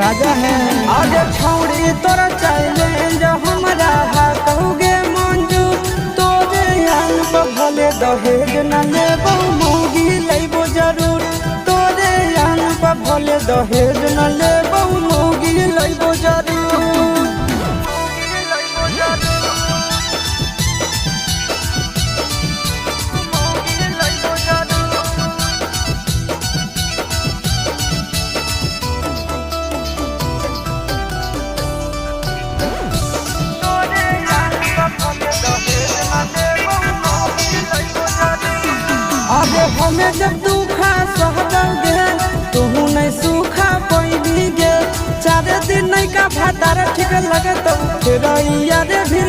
राजा है आज छौड़ी तोरा चैलेंज हमरा हाथोगे मंजू तोरे आन पर भले दहेज न लेबो मौगी लेबो जरूर तोरे आन पर भले दहेज न लेबो मौगी लेबो जरूर। अरे हमें जब दुखा सहदोगे तुहू नहीं सूखा पैबी गे 4 दिन नहीं का भातार ठीक लगे तो फिर यारे भी